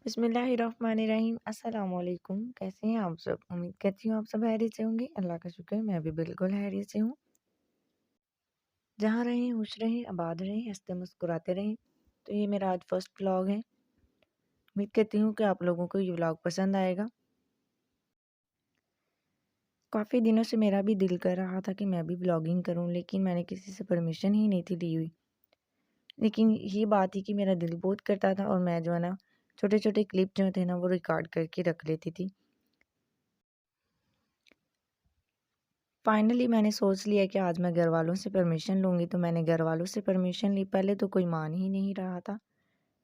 बिस्मिल्लाहिर्रहमानिर्रहीम। अस्सलामुअलैकुम। कैसे हैं आप सब? उम्मीद करती हूँ आप सब खैरियत से होंगे। अल्लाह का शुक्र है मैं भी बिल्कुल खैरियत से हूँ। जहाँ रहें खुश रहें, आबाद रहें, हँसते मुस्कुराते रहें। तो ये मेरा आज फर्स्ट व्लॉग है। उम्मीद करती हूँ कि आप लोगों को ये व्लॉग पसंद आएगा। काफ़ी दिनों से मेरा भी दिल कर रहा था कि मैं भी व्लॉगिंग करूँ, लेकिन मैंने किसी से परमिशन ही नहीं थी ली हुई। लेकिन ये बात थी कि मेरा दिल बहुत करता था और मैं जो है ना छोटे-छोटे क्लिप जो थे ना वो रिकॉर्ड करके रख लेती थी। फाइनली मैंने सोच लिया कि आज मैं घर वालों से परमिशन लूँगी, तो मैंने घर वालों से परमिशन ली। पहले तो कोई मान ही नहीं रहा था,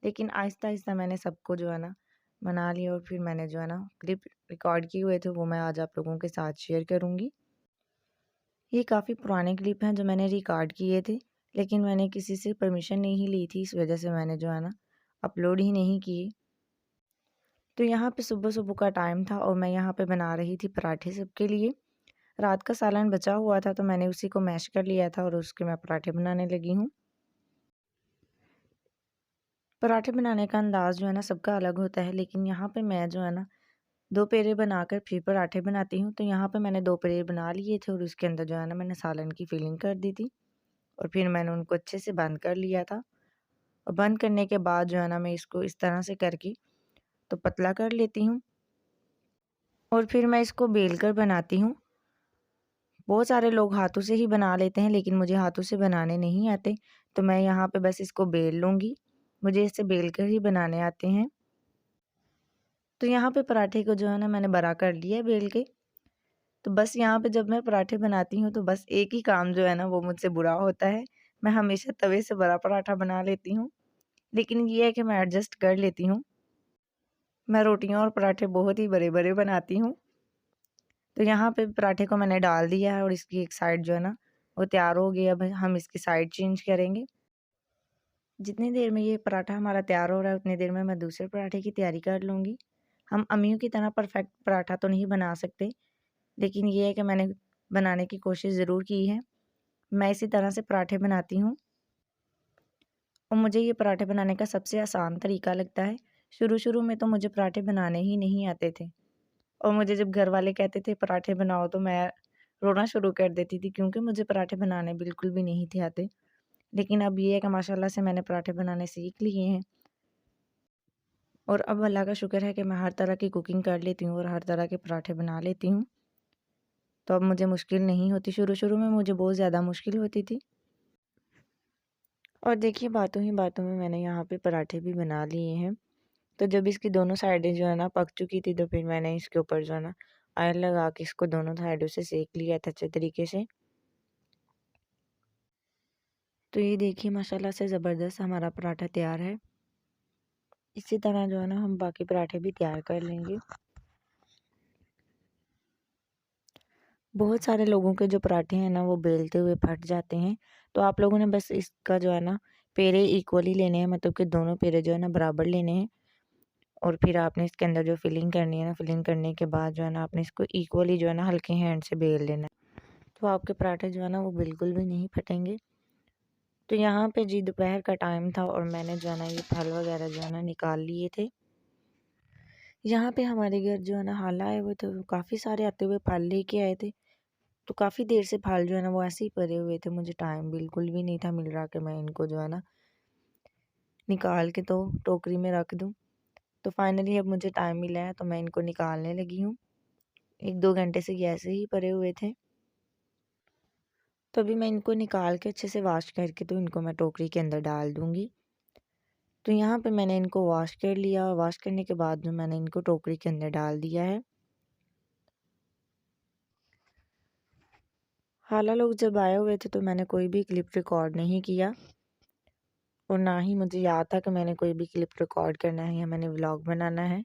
लेकिन आहिस्ता-आहिस्ता मैंने सबको जो है ना मना लिया और फिर मैंने जो है ना क्लिप रिकॉर्ड किए हुए थे वो मैं आज आप लोगों के साथ शेयर करूँगी। ये काफ़ी पुराने क्लिप हैं जो मैंने रिकॉर्ड किए थे, लेकिन मैंने किसी से परमिशन नहीं ली थी, इस वजह से मैंने जो है ना अपलोड ही नहीं किए। तो यहाँ पे सुबह-सुबह का टाइम था और मैं यहाँ पे बना रही थी पराठे सबके लिए। रात का सालन बचा हुआ था तो मैंने उसी को मैश कर लिया था और उसके मैं पराठे बनाने लगी हूँ। पराठे बनाने का अंदाज़ जो है ना सबका अलग होता है, लेकिन यहाँ पे मैं जो है ना 2 पेड़े बनाकर फिर पराठे बनाती हूँ। तो यहाँ पे मैंने 2 पेड़े बना लिए थे और उसके अंदर जो है ना मैंने सालन की फिलिंग कर दी थी और फिर मैंने उनको अच्छे से बंद कर लिया था। और बंद करने के बाद जो है ना मैं इसको इस तरह से करके तो पतला कर लेती हूँ और फिर मैं इसको बेल कर बनाती हूँ। बहुत सारे लोग हाथों से ही बना लेते हैं, लेकिन मुझे हाथों से बनाने नहीं आते, तो मैं यहाँ पे बस इसको बेल लूँगी। मुझे इसे बेल कर ही बनाने आते हैं। तो यहाँ पे पराठे को जो है ना मैंने बड़ा कर लिया है बेल के। तो बस यहाँ पे जब मैं पराठे बनाती हूँ तो बस एक ही काम जो है ना वो मुझसे बुरा होता है। मैं हमेशा तवे से बड़ा पराठा बना लेती हूँ, लेकिन ये है कि मैं एडजस्ट कर लेती हूँ। मैं रोटियाँ और पराठे बहुत ही बड़े-बड़े बनाती हूँ। तो यहाँ पे पराठे को मैंने डाल दिया है और इसकी एक साइड जो है ना वो तैयार हो गई। अब हम इसकी साइड चेंज करेंगे। जितनी देर में ये पराठा हमारा तैयार हो रहा है उतनी देर में मैं दूसरे पराठे की तैयारी कर लूँगी। हम अम्मियों की तरह परफेक्ट पराठा तो नहीं बना सकते, लेकिन ये है कि मैंने बनाने की कोशिश ज़रूर की है। मैं इसी तरह से पराठे बनाती हूँ और मुझे ये पराठे बनाने का सबसे आसान तरीका लगता है। शुरू-शुरू में तो मुझे पराठे बनाने ही नहीं आते थे और मुझे जब घर वाले कहते थे पराठे बनाओ तो मैं रोना शुरू कर देती थी, क्योंकि मुझे पराठे बनाने बिल्कुल भी नहीं थे आते। लेकिन अब ये है कि माशाल्लाह से मैंने पराठे बनाने सीख लिए हैं और अब अल्लाह का शुक्र है कि मैं हर तरह की कुकिंग कर लेती हूँ और हर तरह के पराठे बना लेती हूँ। तो अब मुझे मुश्किल नहीं होती। शुरू-शुरू में मुझे बहुत ज़्यादा मुश्किल होती थी। और देखिए बातों ही बातों में मैंने यहाँ पे पराठे भी बना लिए हैं। तो जब इसकी दोनों साइडें जो है ना पक चुकी थी तो फिर मैंने इसके ऊपर जो है ना ऑयल लगा के इसको दोनों साइडों से सेक लिया था अच्छे तरीके से। तो ये देखिए माशाल्लाह से ज़बरदस्त हमारा पराठा तैयार है। इसी तरह जो है ना हम बाकी पराठे भी तैयार कर लेंगे। बहुत सारे लोगों के जो पराठे हैं ना वो बेलते हुए फट जाते हैं। तो आप लोगों ने बस इसका जो है ना पेड़े इक्वली लेने हैं, मतलब कि दोनों पेड़े जो है ना बराबर लेने हैं और फिर आपने इसके अंदर जो फिलिंग करनी है ना, फिलिंग करने के बाद जो है ना आपने इसको इक्वली जो है ना हल्के हैंड से बेल लेना है। तो आपके पराठे जो है ना वो बिल्कुल भी नहीं फटेंगे। तो यहाँ पे जी दोपहर का टाइम था और मैंने जो है ना ये फल वगैरह जो है ना निकाल लिए थे। यहाँ पे हमारे घर जो है ना हाल आए हुए थे, वो काफ़ी सारे आते हुए फल लेके आए थे। तो काफ़ी देर से फल जो है ना वो ऐसे ही पड़े हुए थे। मुझे टाइम बिल्कुल भी नहीं था मिल रहा कि मैं इनको जो है ना निकाल के तो टोकरी में रख दूँ। तो फाइनली अब मुझे टाइम मिला है तो मैं इनको निकालने लगी हूँ। 1-2 घंटे से ये ऐसे ही पड़े हुए थे। तो अभी मैं इनको निकाल के अच्छे से वॉश करके तो इनको मैं टोकरी के अंदर डाल दूँगी। तो यहाँ पे मैंने इनको वॉश कर लिया और वॉश करने के बाद जो मैंने इनको टोकरी के अंदर डाल दिया है। हाला लोग जब आए हुए थे तो मैंने कोई भी क्लिप रिकॉर्ड नहीं किया और ना ही मुझे याद था कि मैंने कोई भी क्लिप रिकॉर्ड करना है या मैंने व्लॉग बनाना है।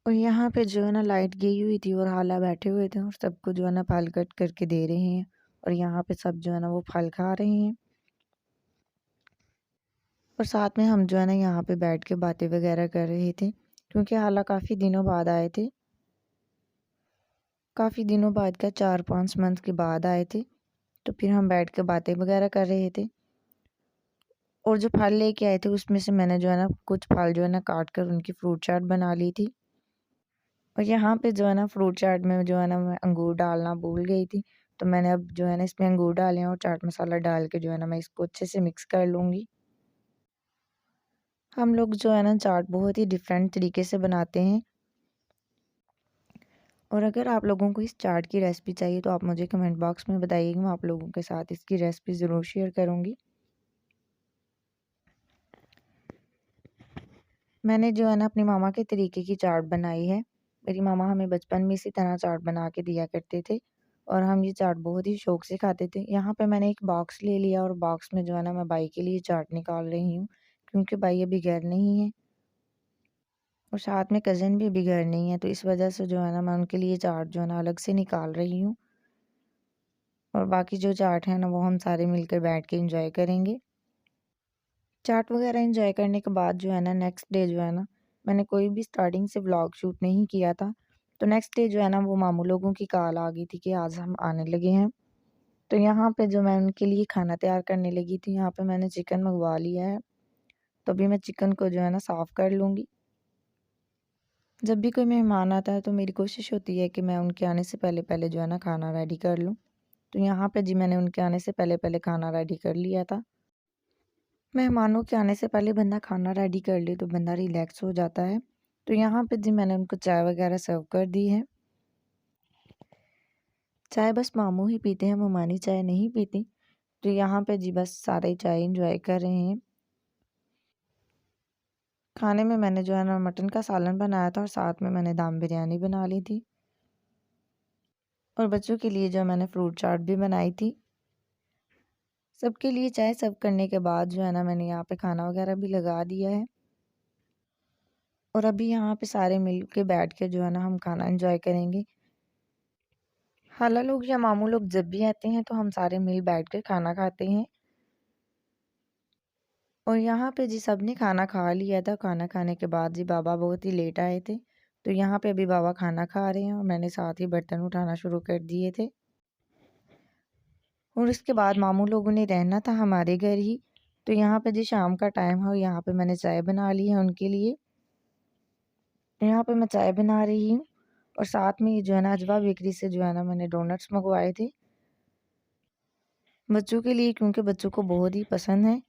और यहाँ पे जो है ना लाइट गई हुई थी और हाला बैठे हुए थे और सबको जो है ना फल कट करके दे रहे हैं और यहाँ पे सब जो है ना वो फल खा रहे हैं और साथ में हम जो है ना यहाँ पे बैठ के बातें वगैरह कर रहे थे, क्योंकि हाला काफ़ी दिनों बाद आए थे। काफ़ी दिनों बाद क्या 4-5 मंथ के बाद आए थे। तो फिर हम बैठ के बातें वगैरह कर रहे थे और जो फल लेके आए थे उसमें से मैंने जो है ना कुछ फल जो है ना काट कर उनकी फ्रूट चाट बना ली थी। और यहाँ पे जो है ना फ्रूट चाट में जो है ना मैं अंगूर डालना भूल गई थी। तो मैंने अब जो है ना इसमें अंगूर डाले हैं और चाट मसाला डाल के जो है ना मैं इसको अच्छे से मिक्स कर लूँगी। हम लोग जो है ना चाट बहुत ही डिफरेंट तरीके से बनाते हैं। और अगर आप लोगों को इस चाट की रेसिपी चाहिए तो आप मुझे कमेंट बॉक्स में बताइएगा, मैं आप लोगों के साथ इसकी रेसिपी ज़रूर शेयर करूँगी। मैंने जो है ना अपनी मामा के तरीके की चाट बनाई है। मेरी मामा हमें बचपन में इसी तरह चाट बना के दिया करते थे और हम ये चाट बहुत ही शौक से खाते थे। यहाँ पे मैंने एक बॉक्स ले लिया और बॉक्स में जो है ना मैं बाई के लिए चाट निकाल रही हूँ, क्योंकि बाई अभी घर नहीं है और साथ में कज़न भी अभी घर नहीं है, तो इस वजह से जो है ना मैं उनके लिए चाट जो है ना अलग से निकाल रही हूँ। और बाकी जो चाट है ना वो हम सारे मिलकर बैठ के एंजॉय करेंगे। चाट वगैरह एंजॉय करने के बाद जो है ना नेक्स्ट डे जो है ना मैंने कोई भी स्टार्टिंग से व्लॉग शूट नहीं किया था। तो नेक्स्ट डे जो है ना वो मामू लोगों की कॉल आ गई थी कि आज हम आने लगे हैं। तो यहाँ पे जो मैं उनके लिए खाना तैयार करने लगी थी, यहाँ पे मैंने चिकन मंगवा लिया है। तो अभी मैं चिकन को जो है ना साफ़ कर लूँगी। जब भी कोई मेहमान आता है तो मेरी कोशिश होती है कि मैं उनके आने से पहले पहले जो है ना खाना रेडी कर लूँ। तो यहाँ पे जी मैंने उनके आने से पहले पहले खाना रेडी कर लिया था। मेहमानों के आने से पहले बंदा खाना रेडी कर ले तो बंदा रिलैक्स हो जाता है। तो यहाँ पे जी मैंने उनको चाय वगैरह सर्व कर दी है। चाय बस मामू ही पीते हैं, ममानी चाय नहीं पीती। तो यहाँ पे जी बस सारे चाय एंजॉय कर रहे हैं। खाने में मैंने जो है ना मटन का सालन बनाया था और साथ में मैंने दम बिरयानी बना ली थी। और बच्चों के लिए जो मैंने फ्रूट चाट भी बनाई थी। सबके लिए चाय सर्व करने के बाद जो है ना मैंने यहाँ पे खाना वगैरह भी लगा दिया है। और अभी यहाँ पे सारे मिल के बैठ के जो है ना हम खाना एंजॉय करेंगे। खाला लोग या मामू लोग जब भी आते हैं तो हम सारे मिल बैठ कर खाना खाते हैं। और यहाँ पे जी सबने खाना खा लिया था। खाना खाने के बाद जी बाबा बहुत ही लेट आए थे। तो यहाँ पे अभी बाबा खाना खा रहे हैं और मैंने साथ ही बर्तन उठाना शुरू कर दिए थे। और इसके बाद मामू लोगों ने रहना था हमारे घर ही। तो यहाँ पे जी शाम का टाइम है और यहाँ पे मैंने चाय बना ली है उनके लिए। तो यहाँ पे मैं चाय बना रही हूँ और साथ में ये जो है ना अजवा बेकरी से जो है ना मैंने डोनट्स मंगवाए थे बच्चों के लिए, क्योंकि बच्चों को बहुत ही पसंद है।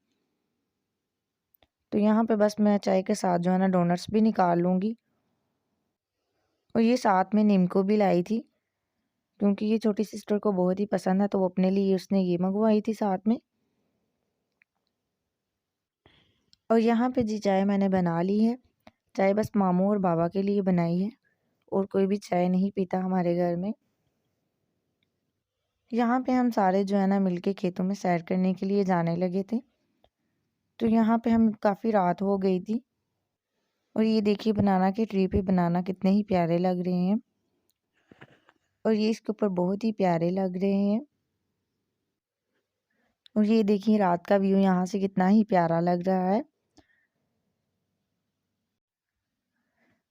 तो यहाँ पे बस मैं चाय के साथ जो है ना डोनट्स भी निकाल लूँगी। और ये साथ में निम्को भी लाई थी, क्योंकि ये छोटी सिस्टर को बहुत ही पसंद है तो वो अपने लिए उसने ये मंगवाई थी साथ में। और यहाँ पे जी चाय मैंने बना ली है। चाय बस मामू और बाबा के लिए बनाई है और कोई भी चाय नहीं पीता हमारे घर में। यहाँ पे हम सारे जो है ना मिलके खेतों में सैर करने के लिए जाने लगे थे। तो यहाँ पे हम काफ़ी रात हो गई थी। और ये देखिए बनाना के ट्री पे बनाना कितने ही प्यारे लग रहे हैं और ये इसके ऊपर बहुत ही प्यारे लग रहे हैं। और ये देखिए रात का व्यू यहाँ से कितना ही प्यारा लग रहा है।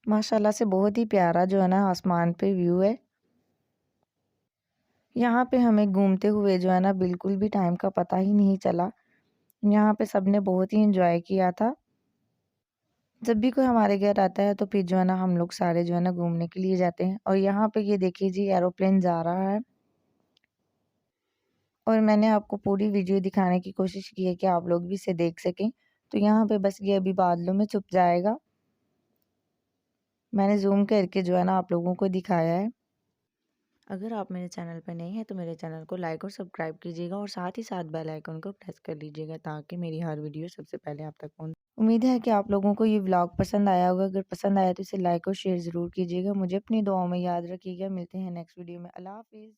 माशाल्लाह से बहुत ही प्यारा जो है ना आसमान पे व्यू है। यहाँ पे हमें घूमते हुए जो है ना बिल्कुल भी टाइम का पता ही नहीं चला। यहाँ पे सबने बहुत ही एंजॉय किया था। जब भी कोई हमारे घर आता है तो फिर जो है ना हम लोग सारे जो है ना घूमने के लिए जाते हैं। और यहाँ पे ये देखिए जी एरोप्लेन जा रहा है और मैंने आपको पूरी वीडियो दिखाने की कोशिश की है कि आप लोग भी इसे देख सकें। तो यहाँ पे बस ये अभी बादलों में छुप जाएगा। मैंने जूम करके जो है ना आप लोगों को दिखाया है। अगर आप मेरे चैनल पर नए हैं तो मेरे चैनल को लाइक और सब्सक्राइब कीजिएगा और साथ ही साथ बेल आइकन को प्रेस कर लीजिएगा, ताकि मेरी हर वीडियो सबसे पहले आप तक पहुंचे। उम्मीद है कि आप लोगों को ये व्लॉग पसंद आया होगा। अगर पसंद आया तो इसे लाइक और शेयर ज़रूर कीजिएगा। मुझे अपनी दुआओं में याद रखिएगा। मिलते हैं नेक्स्ट वीडियो में। अल्लाह हाफिज़।